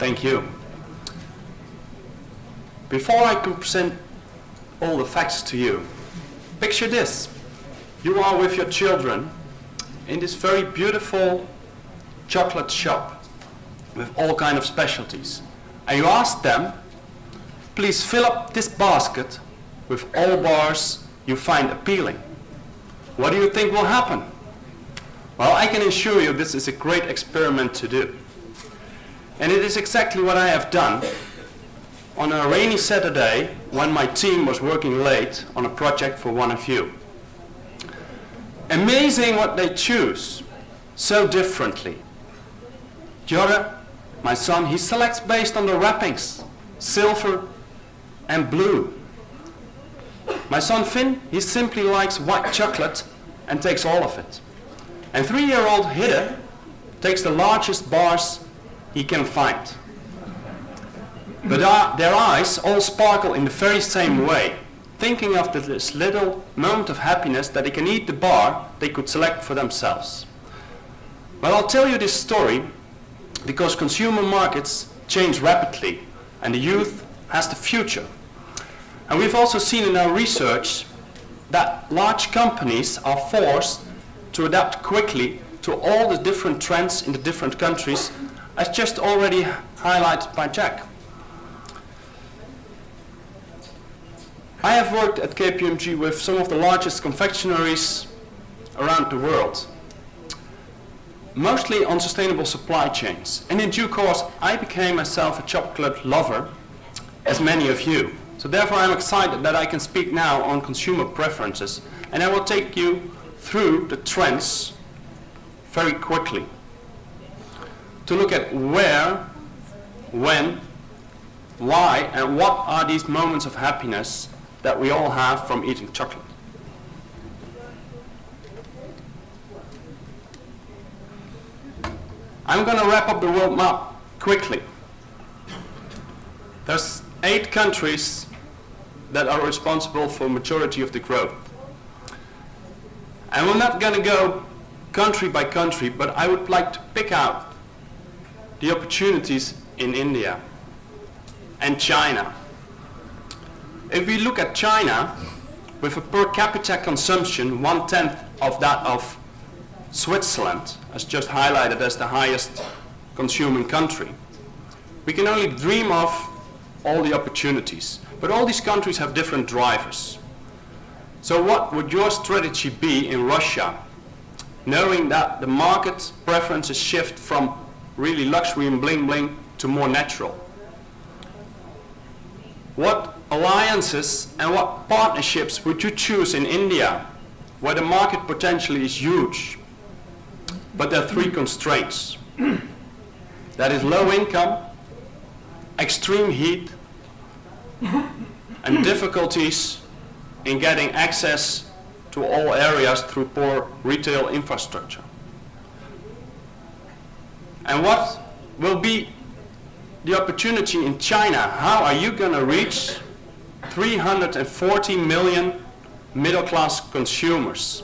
Thank you. Before I can present all the facts to you, picture this. You are with your children in this very beautiful chocolate shop with all kinds of specialties. And you ask them, please fill up this basket with all bars you find appealing. What do you think will happen? Well, I can assure you this is a great experiment to do. And it is exactly what I have done on a rainy Saturday when my team was working late on a project for one of you. Amazing what they choose so differently. Jorre, my son, he selects based on the wrappings, silver and blue. My son Finn, he simply likes white chocolate and takes all of it. And 3-year-old Hidde takes the largest bars he can find. But their eyes all sparkle in the very same way, thinking of this little moment of happiness that they can eat the bar they could select for themselves. Well, I'll tell you this story because consumer markets change rapidly and the youth has the future. And we've also seen in our research that large companies are forced to adapt quickly to all the different trends in the different countries, as just already highlighted by Jack. I have worked at KPMG with some of the largest confectioneries around the world, mostly on sustainable supply chains. And in due course, I became myself a chocolate lover, as many of you. So therefore, I'm excited that I can speak now on consumer preferences, and I will take you through the trends very quickly to look at where, when, why, and what are these moments of happiness that we all have from eating chocolate. I'm going to wrap up the world map quickly. There's 8 countries that are responsible for majority of the growth. And we're not going to go country by country, but I would like to pick out the opportunities in India and China. If we look at China, with a per capita consumption 1/10 of that of Switzerland, as just highlighted as the highest consuming country, we can only dream of all the opportunities. But all these countries have different drivers. So what would your strategy be in Russia, knowing that the market preferences shift from really luxury and bling bling to more natural? What alliances and what partnerships would you choose in India, where the market potentially is huge? But there are 3 constraints. That is low income, extreme heat, and difficulties in getting access to all areas through poor retail infrastructure. And what will be the opportunity in China? How are you going to reach 340 million middle-class consumers?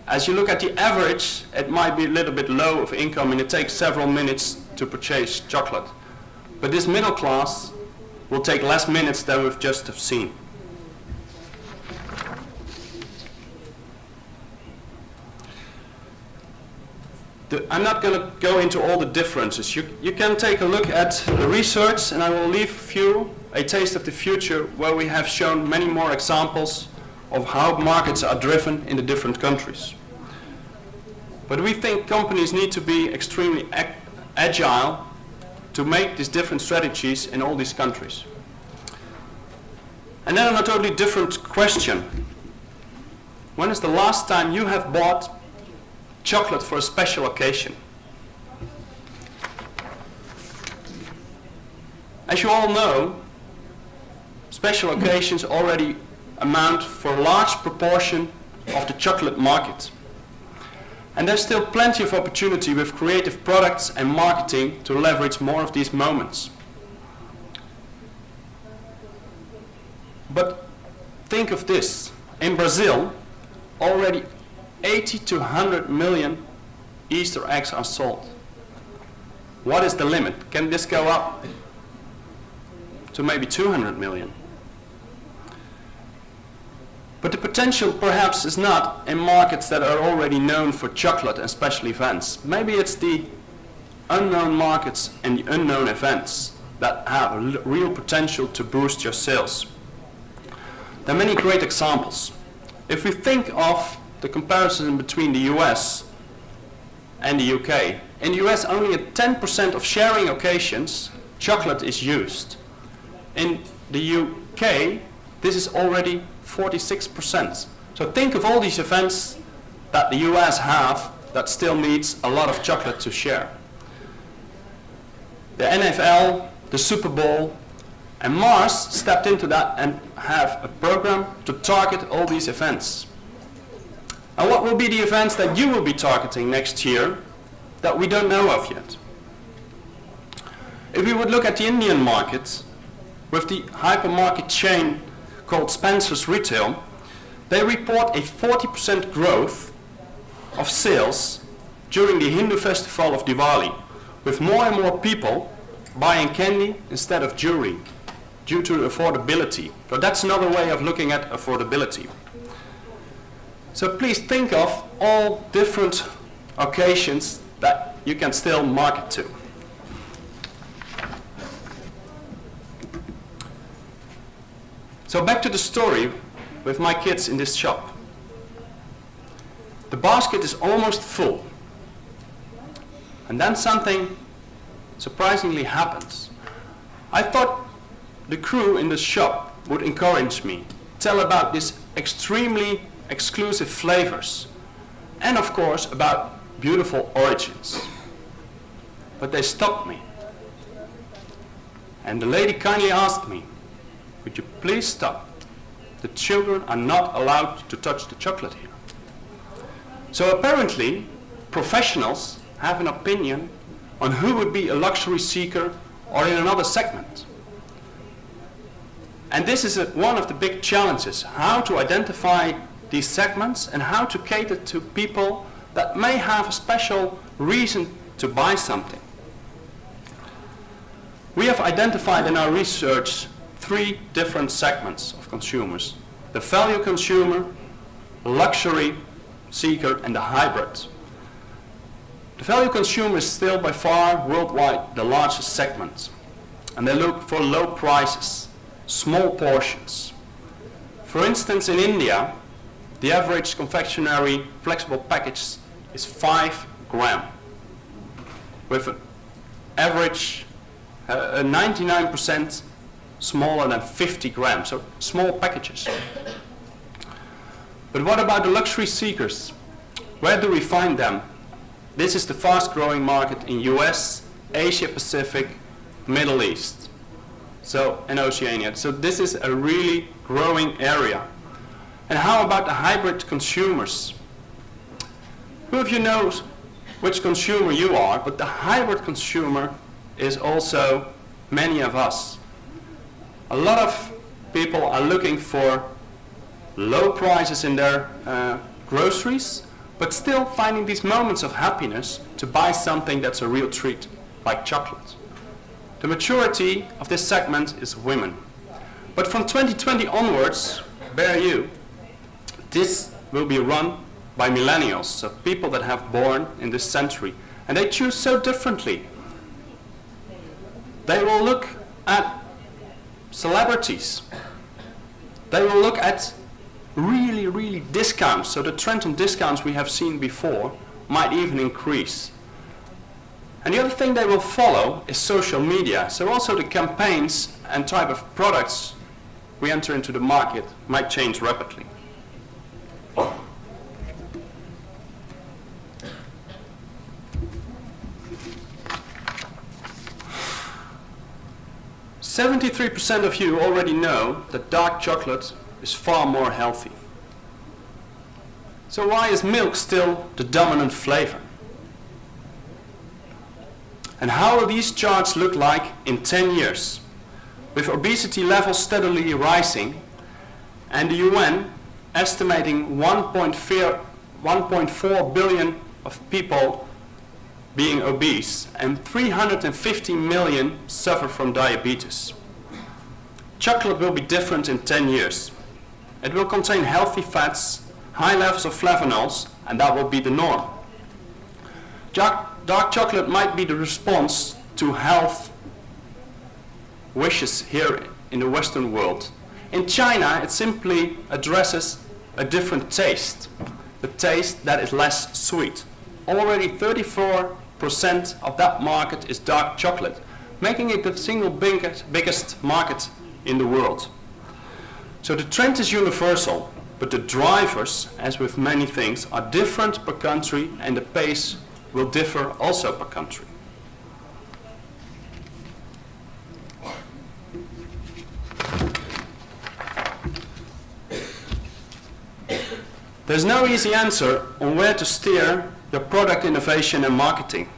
As you look at the average, it might be a little bit low of income and it takes several minutes to purchase chocolate. But this middle class will take less minutes than we've just have seen. I'm not going to go into all the differences. You can take a look at the research, and I will leave you a taste of the future where we have shown many more examples of how markets are driven in the different countries. But we think companies need to be extremely agile to make these different strategies in all these countries. And then on a totally different question. When is the last time you have bought chocolate for a special occasion? As you all know, special occasions already amount for a large proportion of the chocolate market. And there's still plenty of opportunity with creative products and marketing to leverage more of these moments. But think of this. In Brazil, already 80 to 100 million Easter eggs are sold. What is the limit? Can this go up to maybe 200 million? But the potential perhaps is not in markets that are already known for chocolate and special events. Maybe it's the unknown markets and the unknown events that have a real potential to boost your sales. There are many great examples. If we think of the comparison between the US and the UK, in the US only at 10% of sharing occasions chocolate is used. In the UK this is already 46%. So think of all these events that the US have that still needs a lot of chocolate to share. The NFL, the Super Bowl, and Mars stepped into that and have a program to target all these events. And what will be the events that you will be targeting next year that we don't know of yet? If we would look at the Indian market, with the hypermarket chain called Spencer's Retail, they report a 40% growth of sales during the Hindu festival of Diwali, with more and more people buying candy instead of jewelry due to affordability. So that's another way of looking at affordability. So please think of all different occasions that you can still market to. So back to the story with my kids in this shop. The basket is almost full. And then something surprisingly happens. I thought the crew in the shop would encourage me, tell about these extremely exclusive flavors, and of course about beautiful origins. But they stopped me. And the lady kindly asked me, "Would you please stop? The children are not allowed to touch the chocolate here." So apparently, professionals have an opinion on who would be a luxury seeker or in another segment. And this is one of the big challenges, how to identify these segments and how to cater to people that may have a special reason to buy something. We have identified in our research 3 different segments of consumers: the value consumer, luxury seeker, and the hybrid. The value consumer is still by far worldwide the largest segment, and they look for low prices, small portions. For instance, in India, the average confectionery flexible package is 5 grams, with an average 99% smaller than 50 grams, so small packages. But what about the luxury seekers? Where do we find them? This is the fast growing market in US, Asia Pacific, Middle East, and Oceania. So this is a really growing area. And how about the hybrid consumers? Who of you knows which consumer you are, but the hybrid consumer is also many of us. A lot of people are looking for low prices in their groceries, but still finding these moments of happiness to buy something that's a real treat, like chocolate. The majority of this segment is women. But from 2020 onwards, bear you, this will be run by millennials, so people that have born in this century. And they choose so differently. They will look at celebrities. They will look at really discounts. So the trend on discounts we have seen before might even increase. And the other thing they will follow is social media. So also the campaigns and type of products we enter into the market might change rapidly. "73% of you already know that dark chocolate is far more healthy. So why is milk still the dominant flavor? And how will these charts look like in 10 years? With obesity levels steadily rising and the UN estimating 1.4 billion of people being obese, and 350 million suffer from diabetes. Chocolate will be different in 10 years. It will contain healthy fats, high levels of flavonols, and that will be the norm. Dark chocolate might be the response to health wishes here in the Western world. In China, it simply addresses a different taste, the taste that is less sweet. Already 34% of that market is dark chocolate, making it the single biggest market in the world. So the trend is universal, but the drivers, as with many things, are different per country, and the pace will differ also per country. There's no easy answer on where to steer your product innovation and marketing.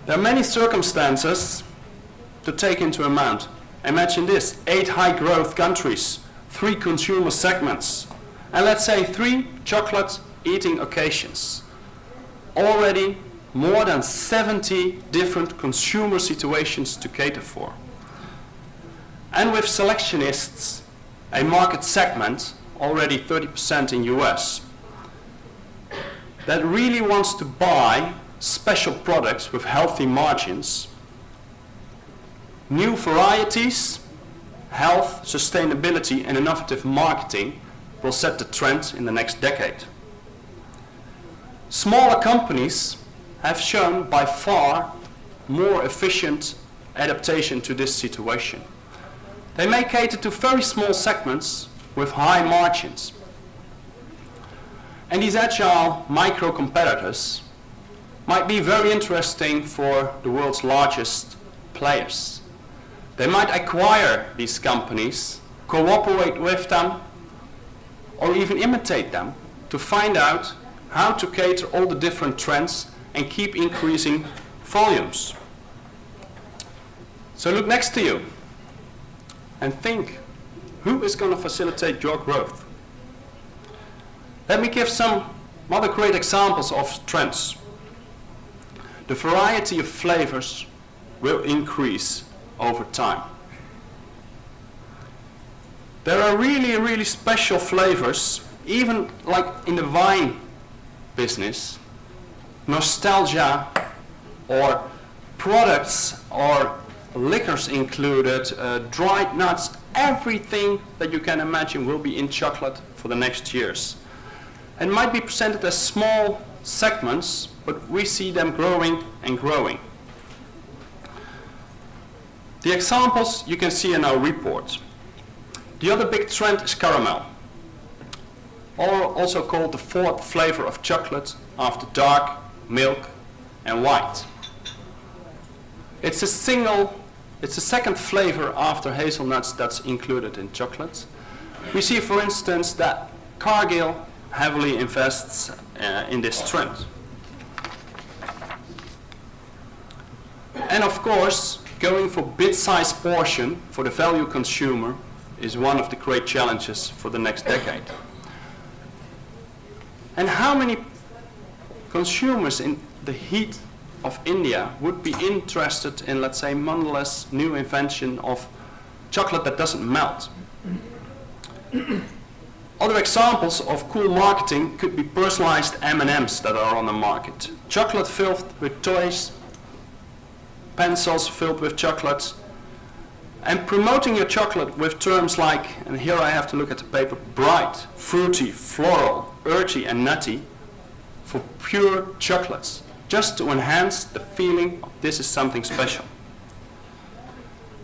There are many circumstances to take into account. Imagine this: 8 high-growth countries, 3 consumer segments, and let's say 3 chocolate eating occasions. Already more than 70 different consumer situations to cater for. And with selectionists, a market segment, already 30% in US, that really wants to buy special products with healthy margins, new varieties, health, sustainability, and innovative marketing will set the trend in the next decade. Smaller companies have shown by far more efficient adaptation to this situation. They may cater to very small segments with high margins. And these agile micro competitors might be very interesting for the world's largest players. They might acquire these companies, cooperate with them, or even imitate them to find out how to cater all the different trends and keep increasing volumes. So look next to you and think, who is going to facilitate your growth? Let me give some other great examples of trends. The variety of flavors will increase over time. There are really special flavors, even like in the wine business, nostalgia or products or liquors included, dried nuts, everything that you can imagine will be in chocolate for the next years. And might be presented as small segments, but we see them growing and growing. The examples you can see in our report. The other big trend is caramel, or also called the 4th flavor of chocolate after dark, milk, and white. It's the second flavor after hazelnuts that's included in chocolate. We see, for instance, that Cargill heavily invests in this trend. And of course, going for bit-sized portion for the value consumer is one of the great challenges for the next decade. And how many consumers in the heat of India would be interested in, let's say, Mondelez's new invention of chocolate that doesn't melt? Other examples of cool marketing could be personalized M&Ms that are on the market. Chocolate filled with toys, pencils filled with chocolates, and promoting your chocolate with terms like, and here I have to look at the paper, bright, fruity, floral, earthy, and nutty for pure chocolates, just to enhance the feeling of this is something special.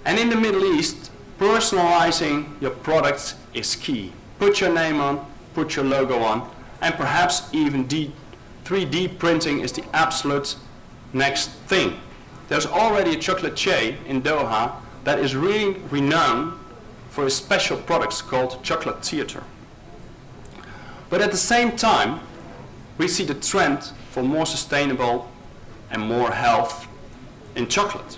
And in the Middle East, personalizing your products is key. Put your name on, put your logo on, and perhaps even 3D printing is the absolute next thing. There's already a chocolatier in Doha that is really renowned for his special products called Chocolate Theater. But at the same time, we see the trend for more sustainable and more health in chocolate.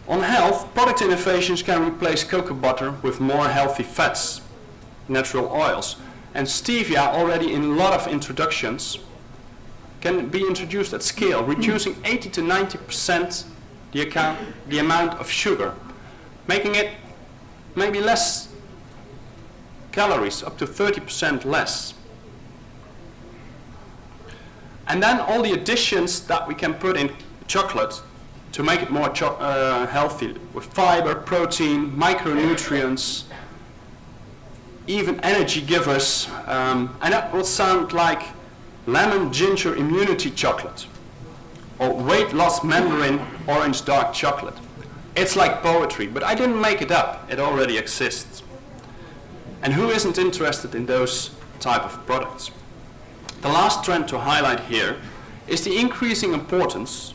On health, product innovations can replace cocoa butter with more healthy fats, natural oils, and stevia already in a lot of introductions can be introduced at scale, reducing 80 to 90% the amount of sugar, making it maybe less calories, up to 30% less. And then all the additions that we can put in chocolate to make it more healthy, with fiber, protein, micronutrients, even energy givers, and that will sound like lemon ginger immunity chocolate or weight loss mandarin orange dark chocolate. It's like poetry, but I didn't make it up, it already exists. And who isn't interested in those type of products? The last trend to highlight here is the increasing importance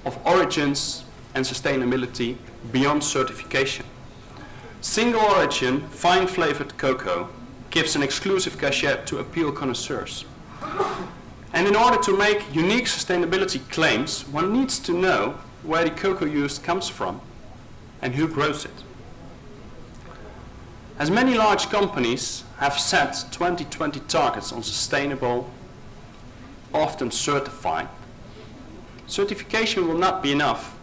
of origins and sustainability beyond certification. Single origin, fine flavored cocoa gives an exclusive cachet to appeal connoisseurs. And in order to make unique sustainability claims, one needs to know where the cocoa used comes from and who grows it. As many large companies have set 2020 targets on sustainable, often certified, certification will not be enough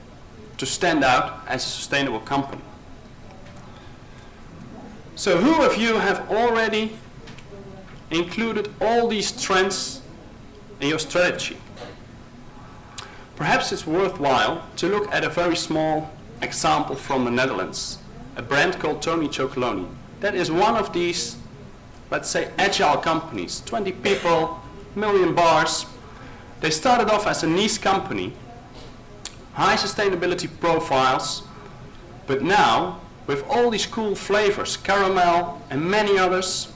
to stand out as a sustainable company. So who of you have already included all these trends in your strategy? Perhaps it's worthwhile to look at a very small example from the Netherlands, a brand called Tony Chocolonely. That is one of these, let's say, agile companies, 20 people, million bars. They started off as a niche company, high sustainability profiles, but now, with all these cool flavors, caramel and many others,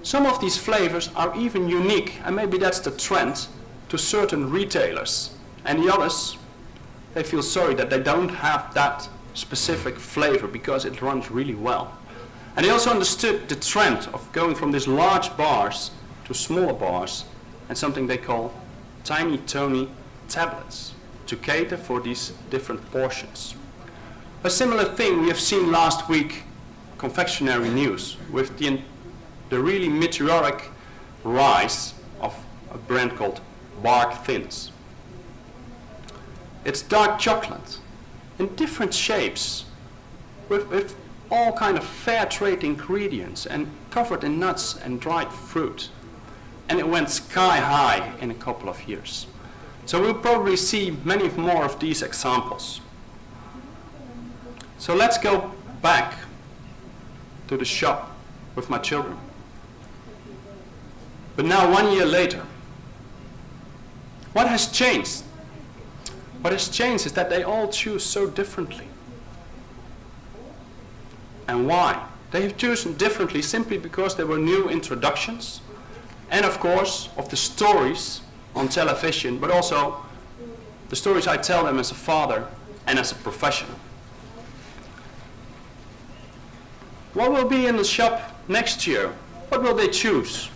some of these flavors are even unique, and maybe that's the trend, to certain retailers. And the others, they feel sorry that they don't have that specific flavor because it runs really well. And they also understood the trend of going from these large bars to smaller bars and something they call tiny Tony tablets to cater for these different portions. A similar thing we have seen last week, confectionery news, with the really meteoric rise of a brand called Bark Thins. It's dark chocolate in different shapes with all kind of fair trade ingredients and covered in nuts and dried fruit. And it went sky high in a couple of years. So we'll probably see many more of these examples. So let's go back to the shop with my children. But now 1 year later, what has changed? What has changed is that they all choose so differently. And why? They have chosen differently simply because there were new introductions, and of course of the stories on television, but also the stories I tell them as a father and as a professional. What will be in the shop next year? What will they choose?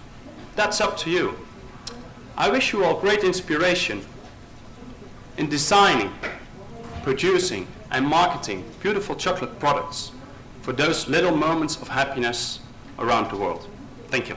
That's up to you. I wish you all great inspiration in designing, producing and marketing beautiful chocolate products for those little moments of happiness around the world. Thank you.